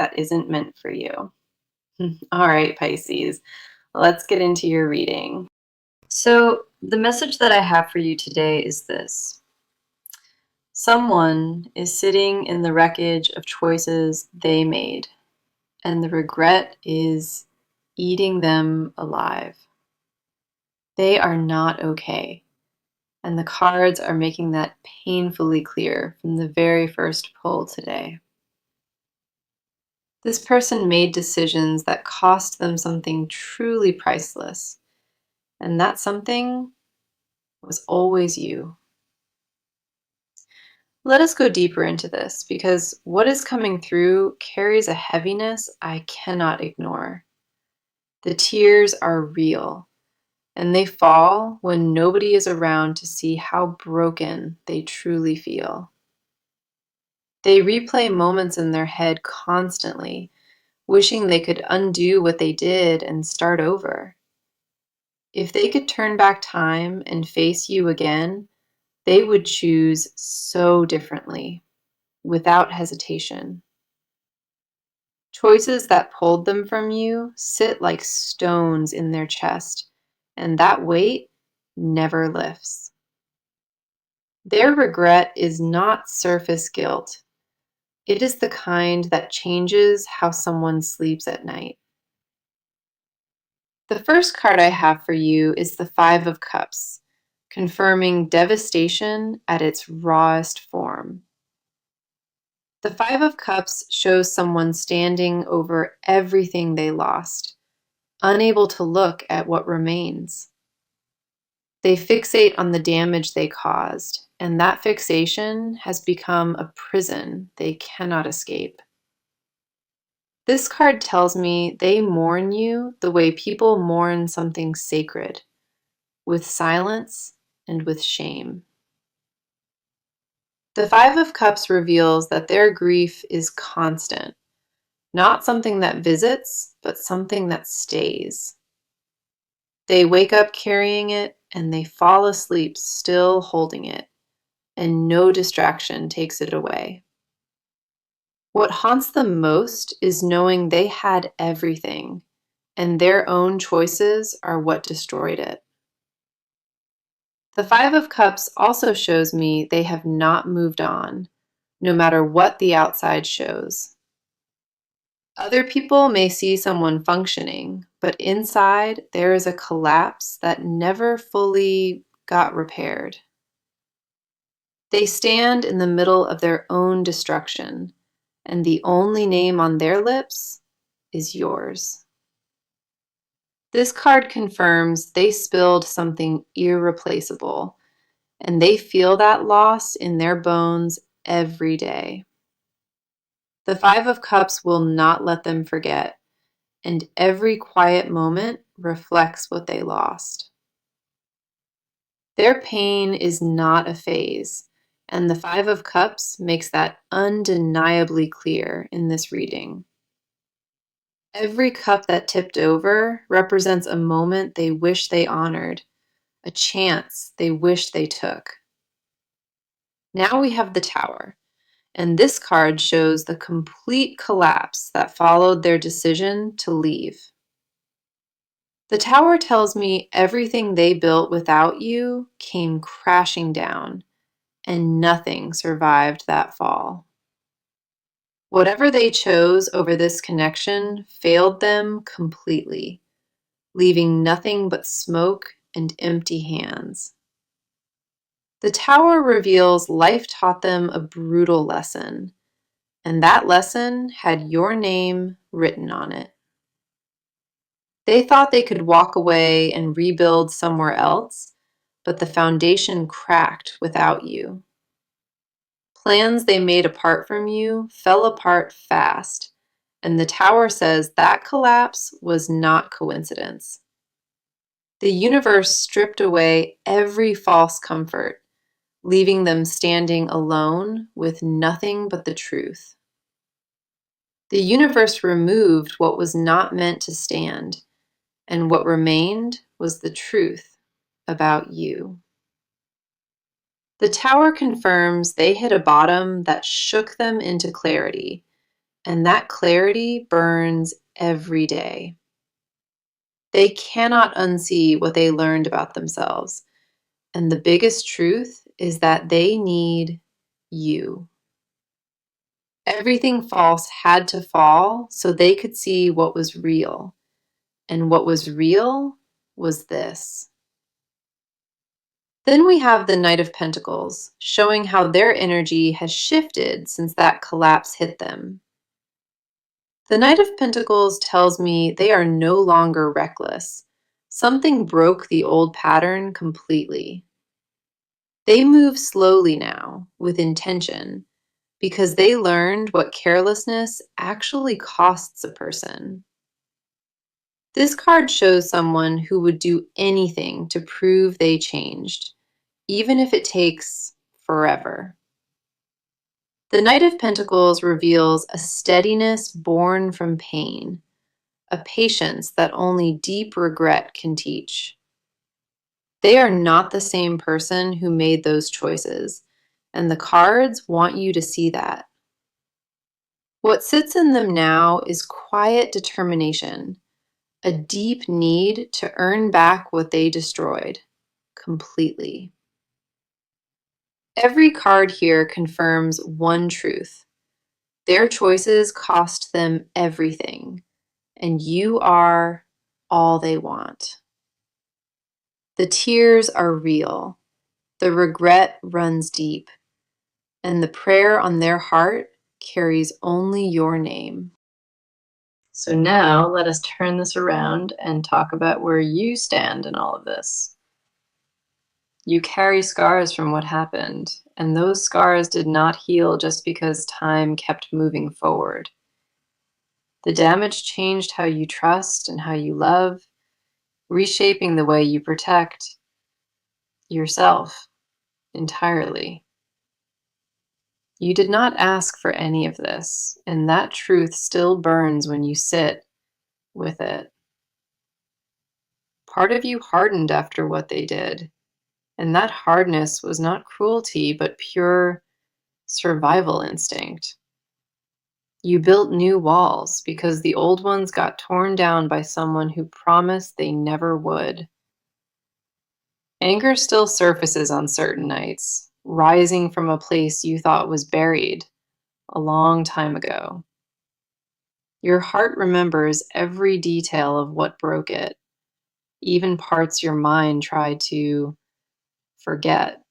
that isn't meant for you. All right, Pisces, let's get into your reading. So, the message that I have for you today is this. Someone is sitting in the wreckage of choices they made, and the regret is eating them alive. They are not okay, and the cards are making that painfully clear from the very first pull today. This person made decisions that cost them something truly priceless, and that something was always you. Let us go deeper into this because what is coming through carries a heaviness I cannot ignore. The tears are real, and they fall when nobody is around to see how broken they truly feel. They replay moments in their head constantly, wishing they could undo what they did and start over. If they could turn back time and face you again, they would choose so differently, without hesitation. Choices that pulled them from you sit like stones in their chest, and that weight never lifts. Their regret is not surface guilt. It is the kind that changes how someone sleeps at night. The first card I have for you is the Five of Cups, confirming devastation at its rawest form. The Five of Cups shows someone standing over everything they lost, unable to look at what remains. They fixate on the damage they caused, and that fixation has become a prison they cannot escape. This card tells me they mourn you the way people mourn something sacred, with silence and with shame. The Five of Cups reveals that their grief is constant, not something that visits, but something that stays. They wake up carrying it, and they fall asleep still holding it, and no distraction takes it away. What haunts them most is knowing they had everything, and their own choices are what destroyed it. The Five of Cups also shows me they have not moved on, no matter what the outside shows. Other people may see someone functioning, but inside there is a collapse that never fully got repaired. They stand in the middle of their own destruction, and the only name on their lips is yours. This card confirms they spilled something irreplaceable, and they feel that loss in their bones every day. The Five of Cups will not let them forget, and every quiet moment reflects what they lost. Their pain is not a phase, and the Five of Cups makes that undeniably clear in this reading. Every cup that tipped over represents a moment they wish they honored, a chance they wish they took. Now we have the Tower, and this card shows the complete collapse that followed their decision to leave. The Tower tells me everything they built without you came crashing down, and nothing survived that fall. Whatever they chose over this connection failed them completely, leaving nothing but smoke and empty hands. The Tower reveals life taught them a brutal lesson, and that lesson had your name written on it. They thought they could walk away and rebuild somewhere else, but the foundation cracked without you. Plans they made apart from you fell apart fast, and the Tower says that collapse was not coincidence. The universe stripped away every false comfort, leaving them standing alone with nothing but the truth. The universe removed what was not meant to stand, and what remained was the truth about you. The Tower confirms they hit a bottom that shook them into clarity, and that clarity burns every day. They cannot unsee what they learned about themselves. And the biggest truth is that they need you. Everything false had to fall so they could see what was real. And what was real was this. Then we have the Knight of Pentacles, showing how their energy has shifted since that collapse hit them. The Knight of Pentacles tells me they are no longer reckless. Something broke the old pattern completely. They move slowly now, with intention, because they learned what carelessness actually costs a person. This card shows someone who would do anything to prove they changed, even if it takes forever. The Knight of Pentacles reveals a steadiness born from pain, a patience that only deep regret can teach. They are not the same person who made those choices, and the cards want you to see that. What sits in them now is quiet determination, a deep need to earn back what they destroyed completely. Every card here confirms one truth. Their choices cost them everything, and you are all they want. The tears are real, the regret runs deep, and the prayer on their heart carries only your name. So now let us turn this around and talk about where you stand in all of this. You carry scars from what happened, and those scars did not heal just because time kept moving forward. The damage changed how you trust and how you love, reshaping the way you protect yourself entirely. You did not ask for any of this, and that truth still burns when you sit with it. Part of you hardened after what they did, and that hardness was not cruelty, but pure survival instinct. You built new walls because the old ones got torn down by someone who promised they never would. Anger still surfaces on certain nights, rising from a place you thought was buried a long time ago. Your heart remembers every detail of what broke it, even parts your mind tried to forget.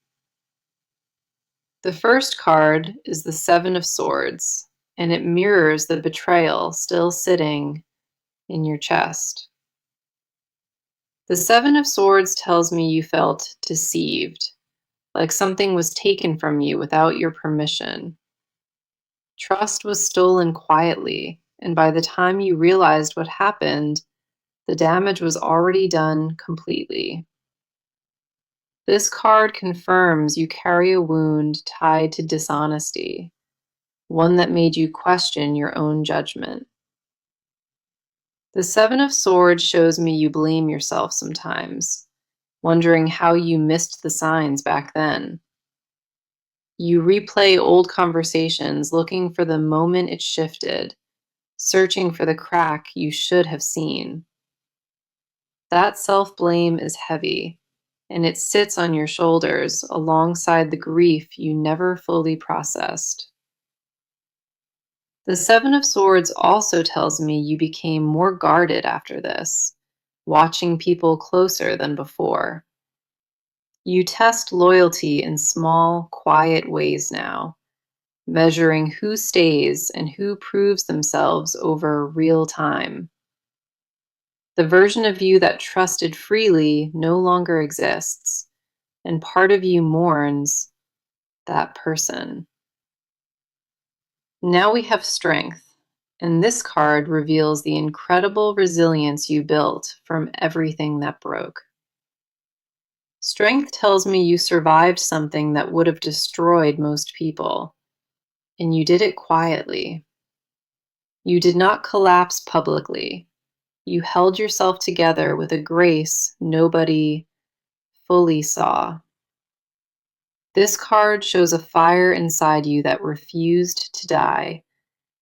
The first card is the Seven of Swords, and it mirrors the betrayal still sitting in your chest. The Seven of Swords tells me you felt deceived, like something was taken from you without your permission. Trust was stolen quietly, and by the time you realized what happened, the damage was already done completely. This card confirms you carry a wound tied to dishonesty, one that made you question your own judgment. The Seven of Swords shows me you blame yourself sometimes, wondering how you missed the signs back then. You replay old conversations looking for the moment it shifted, searching for the crack you should have seen. That self-blame is heavy, and it sits on your shoulders alongside the grief you never fully processed. The Seven of Swords also tells me you became more guarded after this, watching people closer than before. You test loyalty in small, quiet ways now, measuring who stays and who proves themselves over real time. The version of you that trusted freely no longer exists, and part of you mourns that person. Now we have Strength, and this card reveals the incredible resilience you built from everything that broke. Strength tells me you survived something that would have destroyed most people, and you did it quietly. You did not collapse publicly. You held yourself together with a grace nobody fully saw. This card shows a fire inside you that refused to die,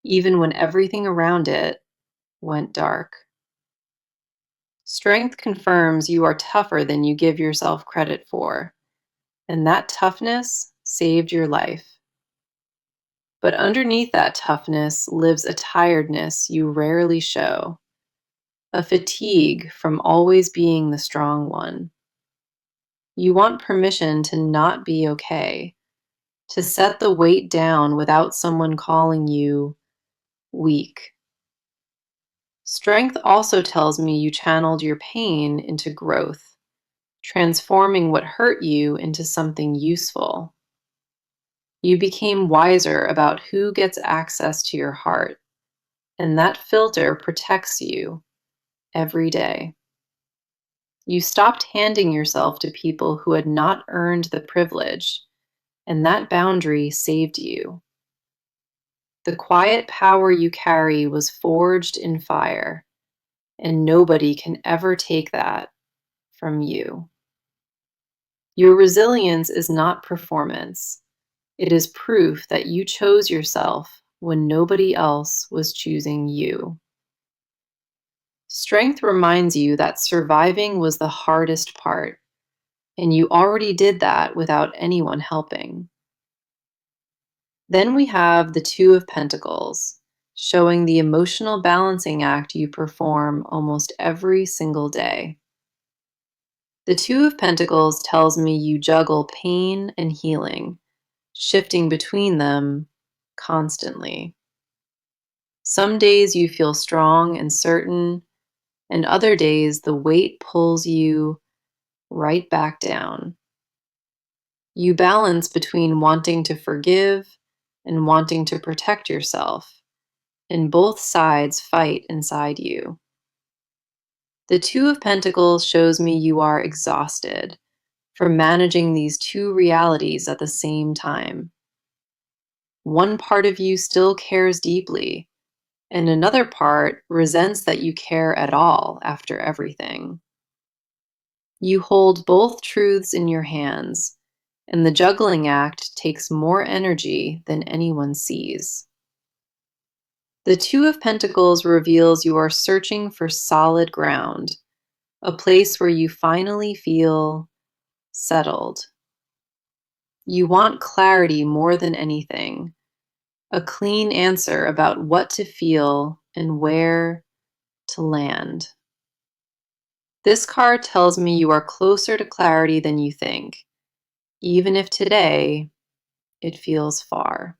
even when everything around it went dark. Strength confirms you are tougher than you give yourself credit for, and that toughness saved your life. But underneath that toughness lives a tiredness you rarely show, a fatigue from always being the strong one. You want permission to not be okay, to set the weight down without someone calling you weak. Strength also tells me you channeled your pain into growth, transforming what hurt you into something useful. You became wiser about who gets access to your heart, and that filter protects you every day. You stopped handing yourself to people who had not earned the privilege, and that boundary saved you. The quiet power you carry was forged in fire, and nobody can ever take that from you. Your resilience is not performance. It is proof that you chose yourself when nobody else was choosing you. Strength reminds you that surviving was the hardest part, and you already did that without anyone helping. Then we have the Two of Pentacles, showing the emotional balancing act you perform almost every single day. The Two of Pentacles tells me you juggle pain and healing, shifting between them constantly. Some days you feel strong and certain, and other days the weight pulls you right back down. You balance between wanting to forgive and wanting to protect yourself, and both sides fight inside you. The Two of Pentacles shows me you are exhausted from managing these two realities at the same time. One part of you still cares deeply, and another part resents that you care at all after everything. You hold both truths in your hands, and the juggling act takes more energy than anyone sees. The Two of Pentacles reveals you are searching for solid ground, a place where you finally feel settled. You want clarity more than anything, a clean answer about what to feel and where to land. This card tells me you are closer to clarity than you think, even if today it feels far.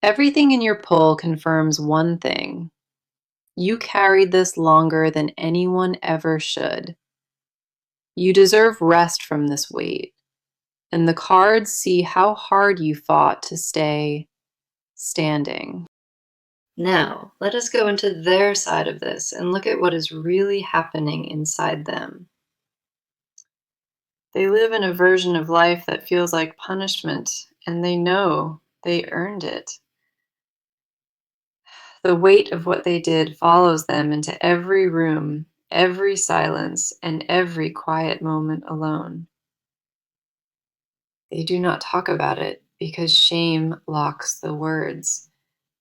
Everything in your pull confirms one thing. You carried this longer than anyone ever should. You deserve rest from this weight, and the cards see how hard you fought to stay standing. Now, let us go into their side of this and look at what is really happening inside them. They live in a version of life that feels like punishment, and they know they earned it. The weight of what they did follows them into every room, every silence, and every quiet moment alone. They do not talk about it because shame locks the words,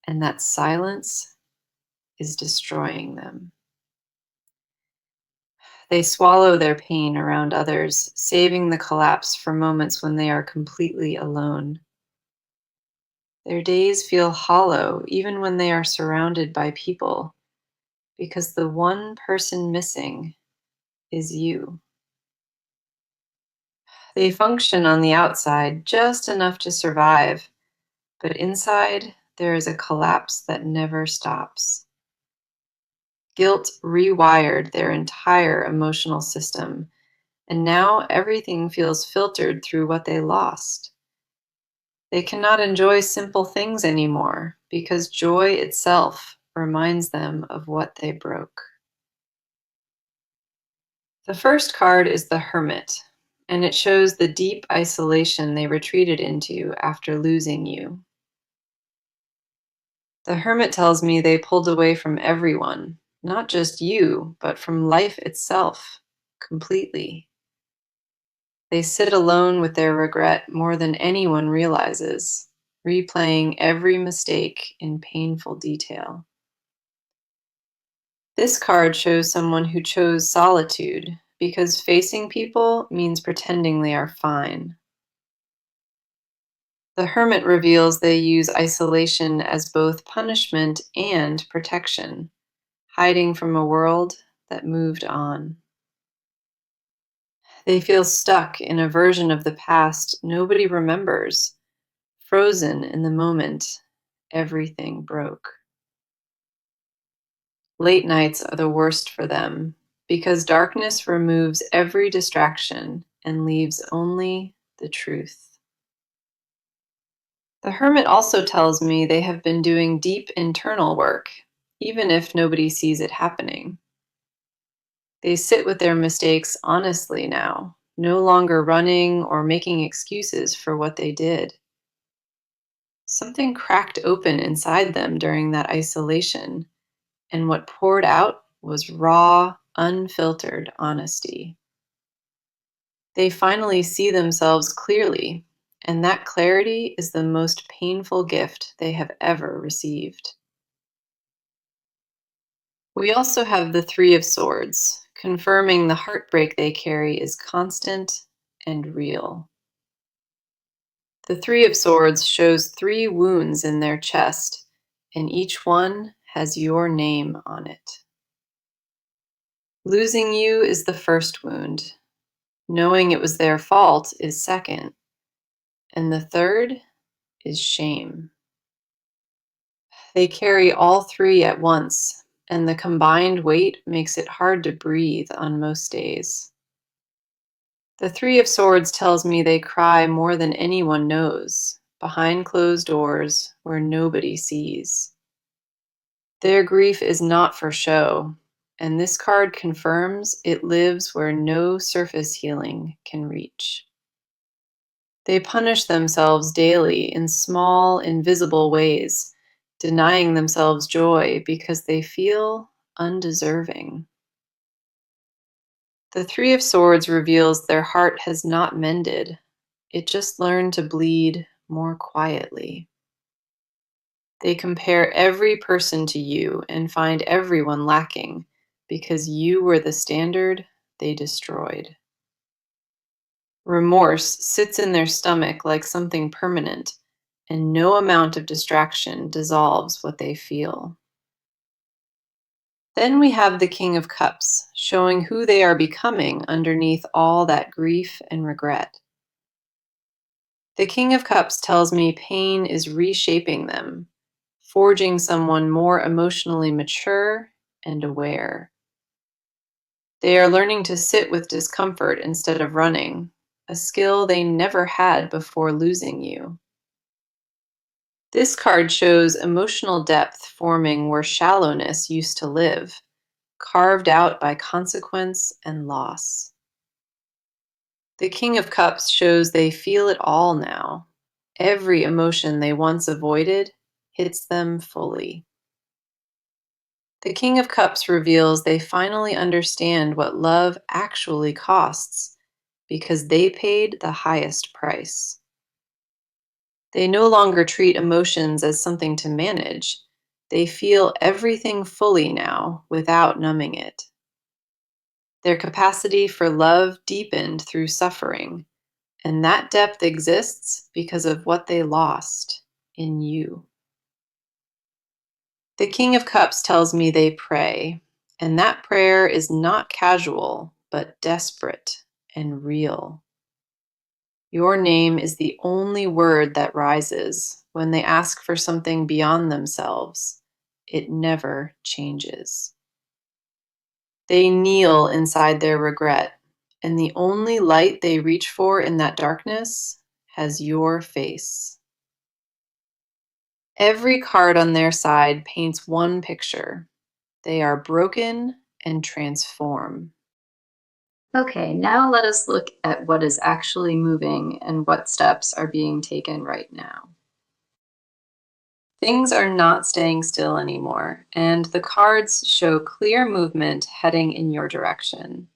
and that silence is destroying them. They swallow their pain around others, saving the collapse for moments when they are completely alone. Their days feel hollow even when they are surrounded by people, because the one person missing is you. They function on the outside just enough to survive, but inside there is a collapse that never stops. Guilt rewired their entire emotional system, and now everything feels filtered through what they lost. They cannot enjoy simple things anymore because joy itself reminds them of what they broke. The first card is the Hermit, and it shows the deep isolation they retreated into after losing you. The Hermit tells me they pulled away from everyone, not just you, but from life itself, completely. They sit alone with their regret more than anyone realizes. replaying every mistake in painful detail. This card shows someone who chose solitude because facing people means pretending they are fine. The Hermit reveals they use isolation as both punishment and protection, hiding from a world that moved on. They feel stuck in a version of the past nobody remembers, frozen in the moment everything broke. Late nights are the worst for them because darkness removes every distraction and leaves only the truth. The Hermit also tells me they have been doing deep internal work, even if nobody sees it happening. They sit with their mistakes honestly now, no longer running or making excuses for what they did. Something cracked open inside them during that isolation, and what poured out was raw, unfiltered honesty. They finally see themselves clearly, and that clarity is the most painful gift they have ever received. We also have the Three of Swords, confirming the heartbreak they carry is constant and real. The Three of Swords shows three wounds in their chest, and each one has your name on it. Losing you is the first wound. Knowing it was their fault is second. And the third is shame. They carry all three at once, and the combined weight makes it hard to breathe on most days. The Three of Swords tells me they cry more than anyone knows, behind closed doors where nobody sees. Their grief is not for show, and this card confirms it lives where no surface healing can reach. They punish themselves daily in small, invisible ways, denying themselves joy because they feel undeserving. The Three of Swords reveals their heart has not mended, it just learned to bleed more quietly. They compare every person to you and find everyone lacking because you were the standard they destroyed. Remorse sits in their stomach like something permanent, and no amount of distraction dissolves what they feel. Then we have the King of Cups, showing who they are becoming underneath all that grief and regret. The King of Cups tells me pain is reshaping them, forging someone more emotionally mature and aware. They are learning to sit with discomfort instead of running, a skill they never had before losing you. This card shows emotional depth forming where shallowness used to live, carved out by consequence and loss. The King of Cups shows they feel it all now. Every emotion they once avoided hits them fully. The King of Cups reveals they finally understand what love actually costs because they paid the highest price. They no longer treat emotions as something to manage. They feel everything fully now without numbing it. Their capacity for love deepened through suffering, and that depth exists because of what they lost in you. The King of Cups tells me they pray, and that prayer is not casual, but desperate and real. Your name is the only word that rises when they ask for something beyond themselves. It never changes. They kneel inside their regret, and the only light they reach for in that darkness has your face. Every card on their side paints one picture. They are broken and transform. Okay, now let us look at what is actually moving and what steps are being taken right now. Things are not staying still anymore, and the cards show clear movement heading in your direction.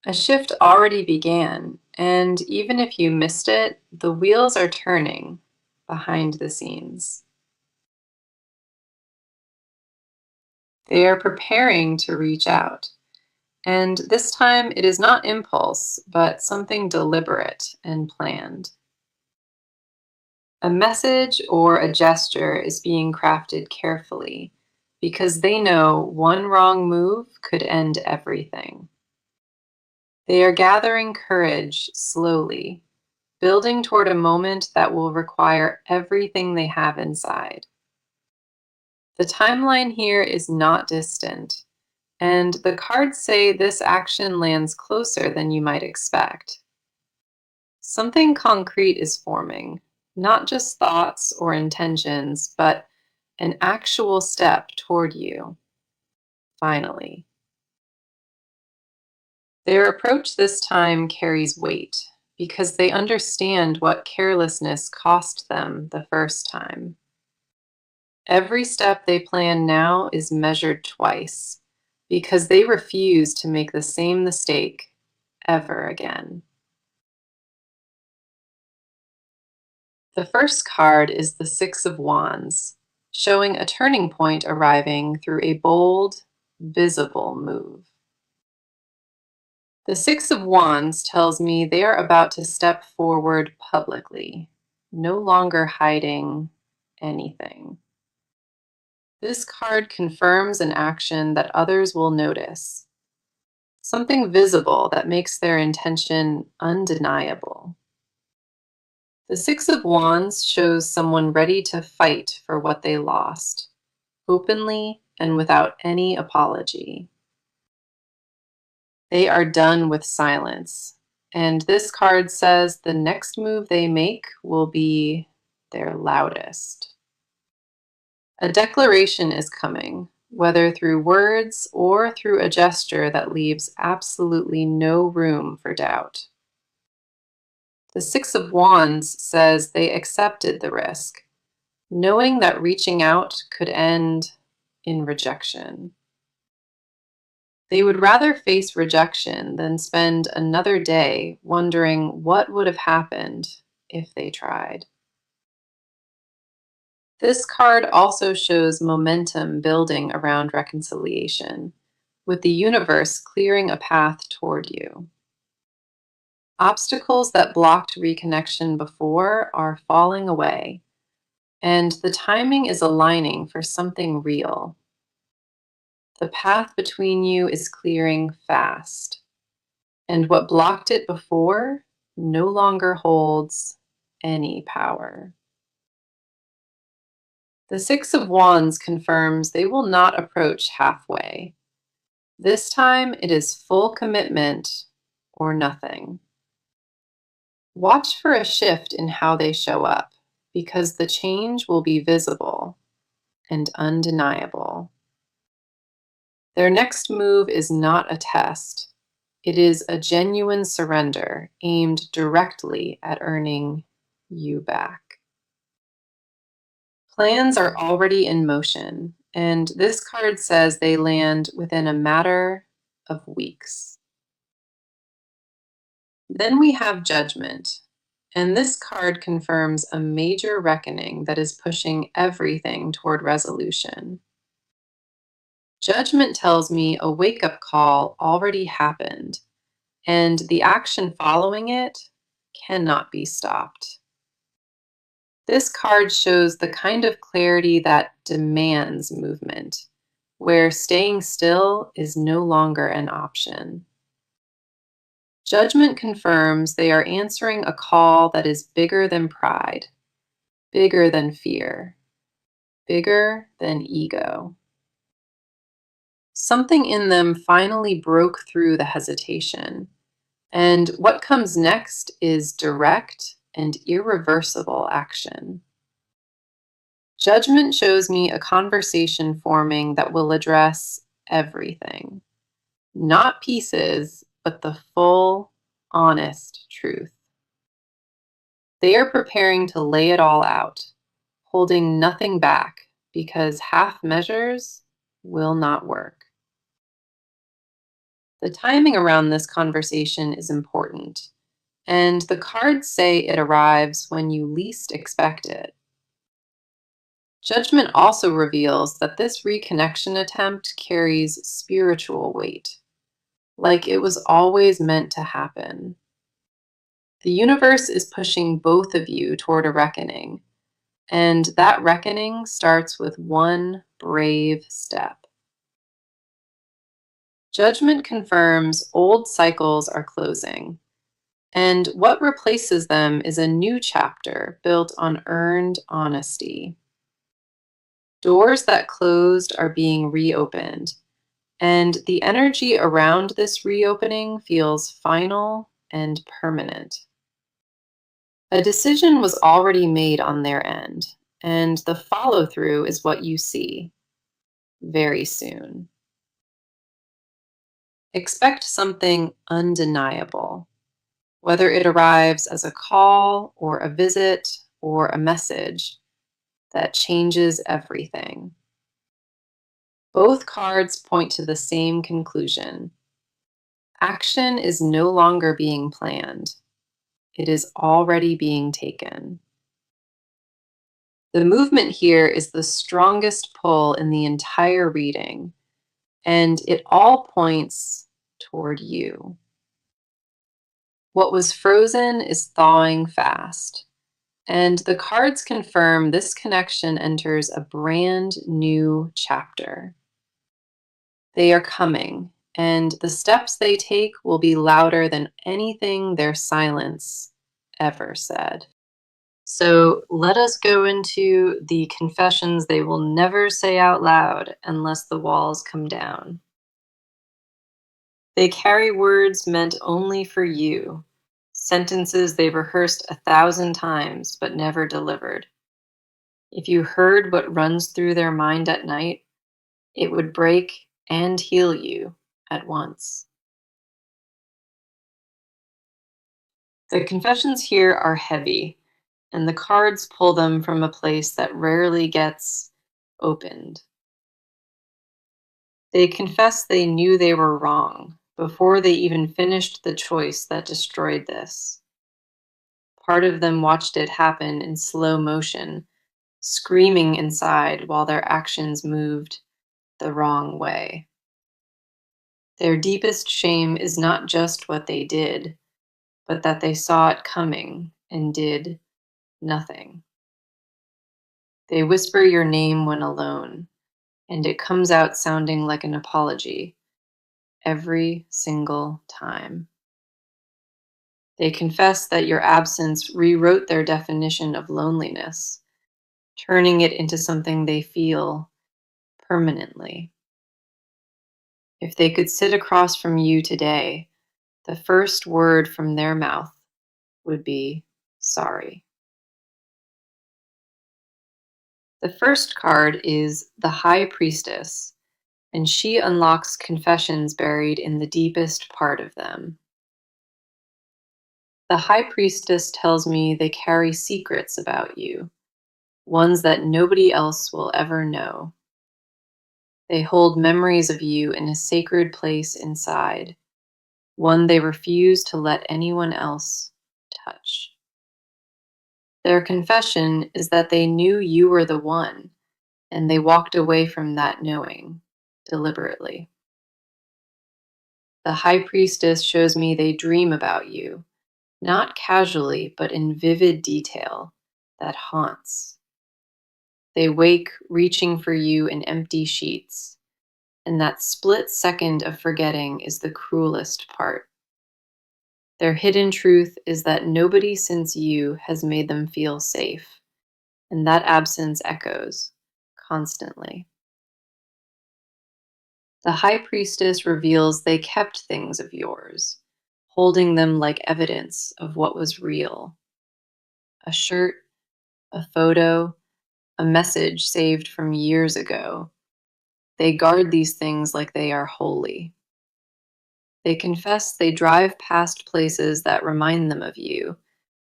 A shift already began, and even if you missed it, the wheels are turning behind the scenes. They are preparing to reach out. And this time it is not impulse, but something deliberate and planned. A message or a gesture is being crafted carefully because they know one wrong move could end everything. They are gathering courage slowly, building toward a moment that will require everything they have inside. The timeline here is not distant, and the cards say this action lands closer than you might expect. Something concrete is forming, not just thoughts or intentions, but an actual step toward you, finally. Their approach this time carries weight because they understand what carelessness cost them the first time. Every step they plan now is measured twice because they refuse to make the same mistake ever again. The first card is the Six of Wands, showing a turning point arriving through a bold, visible move. The Six of Wands tells me they are about to step forward publicly, no longer hiding anything. This card confirms an action that others will notice, something visible that makes their intention undeniable. The Six of Wands shows someone ready to fight for what they lost, openly and without any apology. They are done with silence, and this card says the next move they make will be their loudest. A declaration is coming, whether through words or through a gesture that leaves absolutely no room for doubt. The Six of Wands says they accepted the risk, knowing that reaching out could end in rejection. They would rather face rejection than spend another day wondering what would have happened if they tried. This card also shows momentum building around reconciliation, with the universe clearing a path toward you. Obstacles that blocked reconnection before are falling away, and the timing is aligning for something real. The path between you is clearing fast, and what blocked it before no longer holds any power. The Six of Wands confirms they will not approach halfway. This time it is full commitment or nothing. Watch for a shift in how they show up, because the change will be visible and undeniable. Their next move is not a test. It is a genuine surrender aimed directly at earning you back. Plans are already in motion, and this card says they land within a matter of weeks. Then we have Judgment, and this card confirms a major reckoning that is pushing everything toward resolution. Judgment tells me a wake-up call already happened, and the action following it cannot be stopped. This card shows the kind of clarity that demands movement, where staying still is no longer an option. Judgment confirms they are answering a call that is bigger than pride, bigger than fear, bigger than ego. Something in them finally broke through the hesitation, and what comes next is direct and irreversible action. Judgment shows me a conversation forming that will address everything. Not pieces, but the full, honest truth. They are preparing to lay it all out, holding nothing back, because half measures will not work. The timing around this conversation is important, and the cards say it arrives when you least expect it. Judgment also reveals that this reconnection attempt carries spiritual weight, like it was always meant to happen. The universe is pushing both of you toward a reckoning, and that reckoning starts with one brave step. Judgment confirms old cycles are closing, and what replaces them is a new chapter built on earned honesty. Doors that closed are being reopened, and the energy around this reopening feels final and permanent. A decision was already made on their end, and the follow through is what you see very soon. Expect something undeniable, whether it arrives as a call or a visit or a message that changes everything. Both cards point to the same conclusion. Action is no longer being planned, it is already being taken. The movement here is the strongest pull in the entire reading, and it all points toward you. What was frozen is thawing fast, and the cards confirm this connection enters a brand new chapter. They are coming, and the steps they take will be louder than anything their silence ever said. So let us go into the confessions they will never say out loud unless the walls come down. They carry words meant only for you, sentences they rehearsed 1,000 times but never delivered. If you heard what runs through their mind at night, it would break and heal you at once. The confessions here are heavy, and the cards pull them from a place that rarely gets opened. They confess they knew they were wrong before they even finished the choice that destroyed this. Part of them watched it happen in slow motion, screaming inside while their actions moved the wrong way. Their deepest shame is not just what they did, but that they saw it coming and did nothing. They whisper your name when alone, and it comes out sounding like an apology every single time. They confess that your absence rewrote their definition of loneliness, turning it into something they feel permanently. If they could sit across from you today, the first word from their mouth would be sorry. The first card is the High Priestess, and she unlocks confessions buried in the deepest part of them. The High Priestess tells me they carry secrets about you, ones that nobody else will ever know. They hold memories of you in a sacred place inside, one they refuse to let anyone else touch. Their confession is that they knew you were the one, and they walked away from that knowing deliberately. The High Priestess shows me they dream about you, not casually, but in vivid detail that haunts. They wake reaching for you in empty sheets, and that split second of forgetting is the cruelest part. Their hidden truth is that nobody since you has made them feel safe, and that absence echoes constantly. The High Priestess reveals they kept things of yours, holding them like evidence of what was real. A shirt, a photo, a message saved from years ago. They guard these things like they are holy. They confess they drive past places that remind them of you,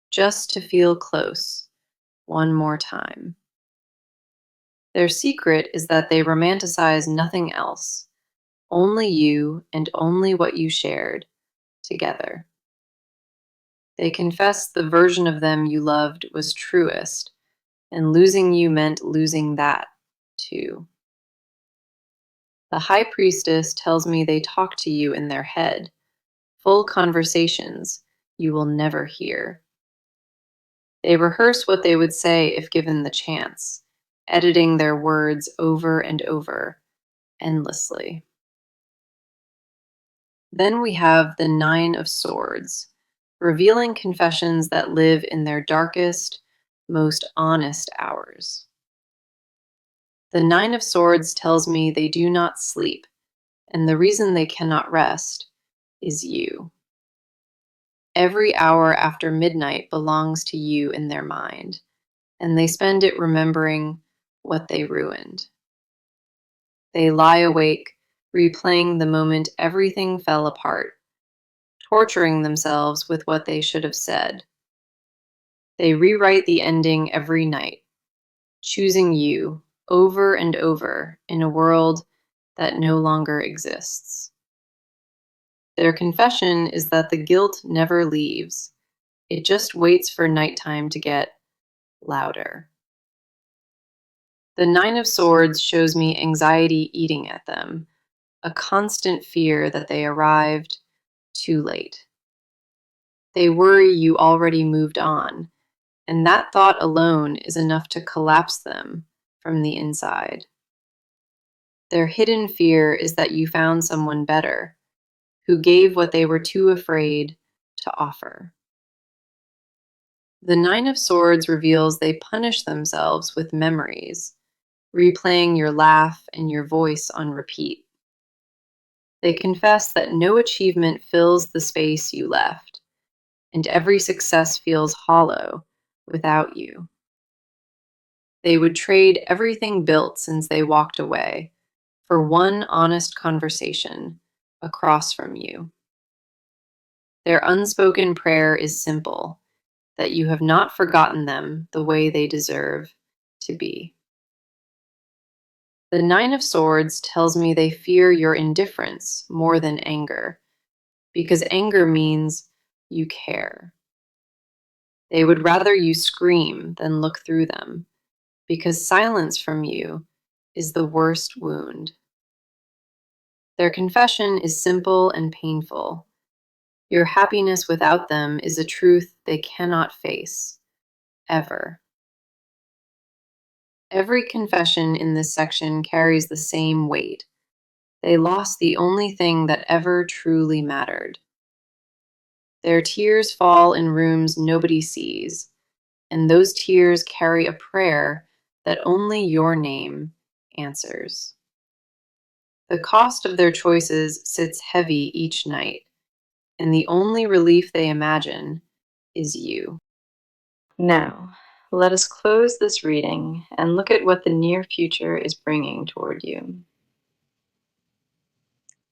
just to feel close one more time. Their secret is that they romanticize nothing else, only you and only what you shared together. They confess the version of them you loved was truest, and losing you meant losing that, too. The high priestess tells me they talk to you in their head, full conversations you will never hear. They rehearse what they would say if given the chance, editing their words over and over, endlessly. Then we have the Nine of Swords, revealing confessions that live in their darkest, most honest hours. The Nine of Swords tells me they do not sleep, and the reason they cannot rest is you. Every hour after midnight belongs to you in their mind, and they spend it remembering what they ruined. They lie awake, replaying the moment everything fell apart, torturing themselves with what they should have said. They rewrite the ending every night, choosing you over and over in a world that no longer exists. Their confession is that the guilt never leaves. It just waits for nighttime to get louder. The Nine of Swords shows me anxiety eating at them, a constant fear that they arrived too late. They worry you already moved on, and that thought alone is enough to collapse them from the inside. Their hidden fear is that you found someone better, who gave what they were too afraid to offer. The Nine of Swords reveals they punish themselves with memories, replaying your laugh and your voice on repeat. They confess that no achievement fills the space you left, and every success feels hollow without you. They would trade everything built since they walked away for one honest conversation across from you. Their unspoken prayer is simple, that you have not forgotten them the way they deserve to be. The Nine of Swords tells me they fear your indifference more than anger, because anger means you care. They would rather you scream than look through them, because silence from you is the worst wound. Their confession is simple and painful. Your happiness without them is a truth they cannot face, ever. Every confession in this section carries the same weight. They lost the only thing that ever truly mattered. Their tears fall in rooms nobody sees, and those tears carry a prayer that only your name answers. The cost of their choices sits heavy each night, and the only relief they imagine is you. Now, let us close this reading and look at what the near future is bringing toward you.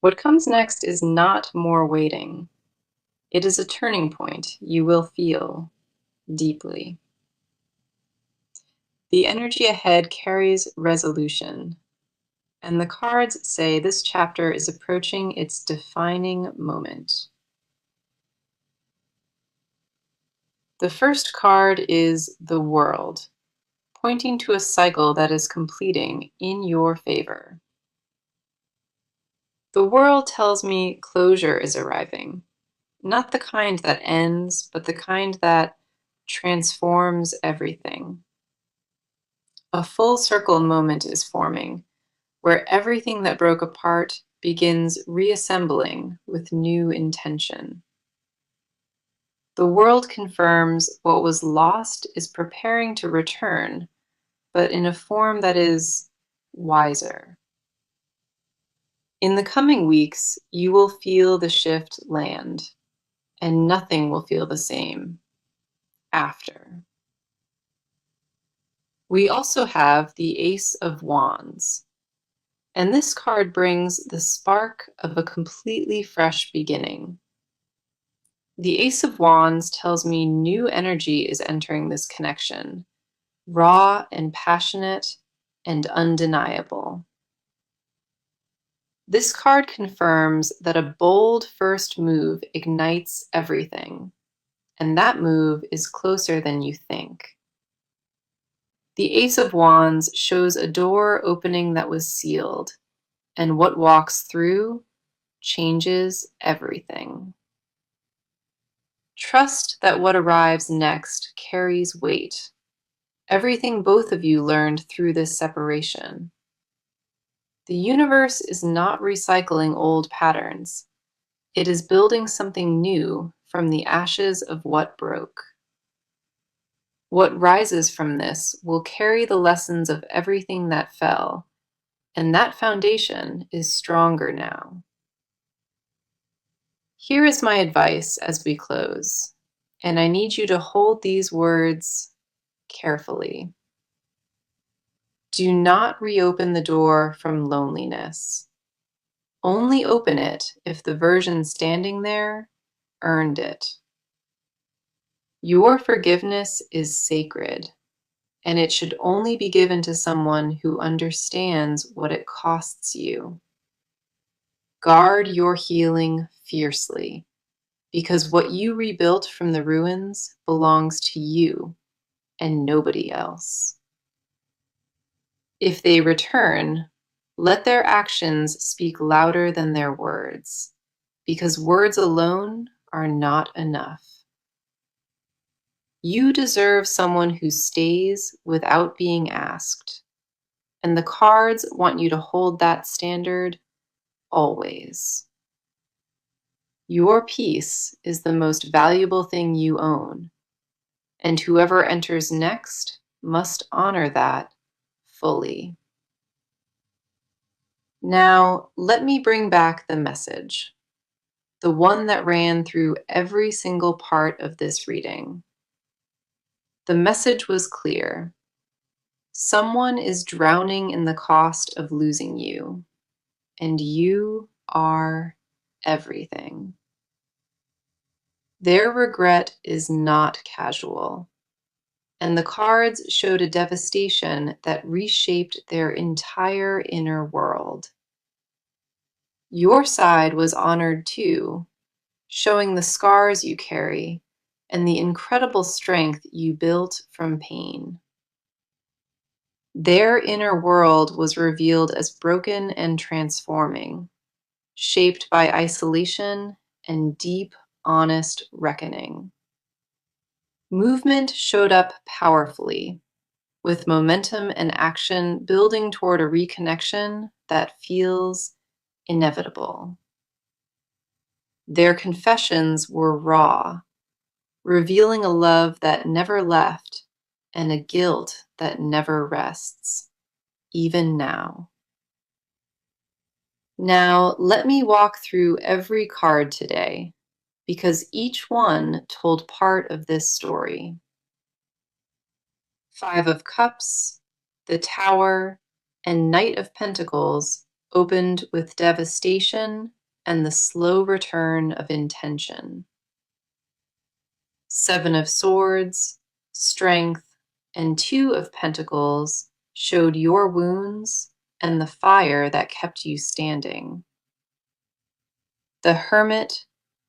What comes next is not more waiting. It is a turning point you will feel deeply. The energy ahead carries resolution, and the cards say this chapter is approaching its defining moment. The first card is the World, pointing to a cycle that is completing in your favor. The World tells me closure is arriving, not the kind that ends, but the kind that transforms everything. A full circle moment is forming, where everything that broke apart begins reassembling with new intention. The world confirms what was lost is preparing to return, but in a form that is wiser. In the coming weeks, you will feel the shift land, and nothing will feel the same after. We also have the Ace of Wands, and this card brings the spark of a completely fresh beginning. The Ace of Wands tells me new energy is entering this connection, raw and passionate and undeniable. This card confirms that a bold first move ignites everything, and that move is closer than you think. The Ace of Wands shows a door opening that was sealed, and what walks through changes everything. Trust that what arrives next carries weight. Everything both of you learned through this separation. The universe is not recycling old patterns. It is building something new from the ashes of what broke. What rises from this will carry the lessons of everything that fell, and that foundation is stronger now. Here is my advice as we close, and I need you to hold these words carefully. Do not reopen the door from loneliness. Only open it if the version standing there earned it. Your forgiveness is sacred, and it should only be given to someone who understands what it costs you. Guard your healing fiercely, because what you rebuilt from the ruins belongs to you and nobody else. If they return, let their actions speak louder than their words, because words alone are not enough. You deserve someone who stays without being asked, and the cards want you to hold that standard always. Your peace is the most valuable thing you own, and whoever enters next must honor that fully. Now, let me bring back the message, the one that ran through every single part of this reading. The message was clear. Someone is drowning in the cost of losing you, and you are everything. Their regret is not casual, and the cards showed a devastation that reshaped their entire inner world. Your side was honored too, showing the scars you carry and the incredible strength you built from pain. Their inner world was revealed as broken and transforming, shaped by isolation and deep, honest reckoning. Movement showed up powerfully, with momentum and action building toward a reconnection that feels inevitable. Their confessions were raw, revealing a love that never left and a guilt that never rests, even now. Now, let me walk through every card today, because each one told part of this story. Five of Cups, the Tower, and Knight of Pentacles opened with devastation and the slow return of intention. Seven of Swords, Strength, and Two of Pentacles showed your wounds and the fire that kept you standing. The Hermit,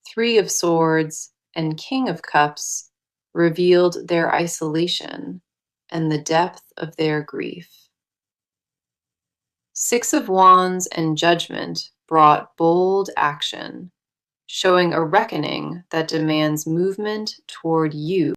Three of Swords, and King of Cups revealed their isolation and the depth of their grief. Six of Wands and Judgment brought bold action, showing a reckoning that demands movement toward you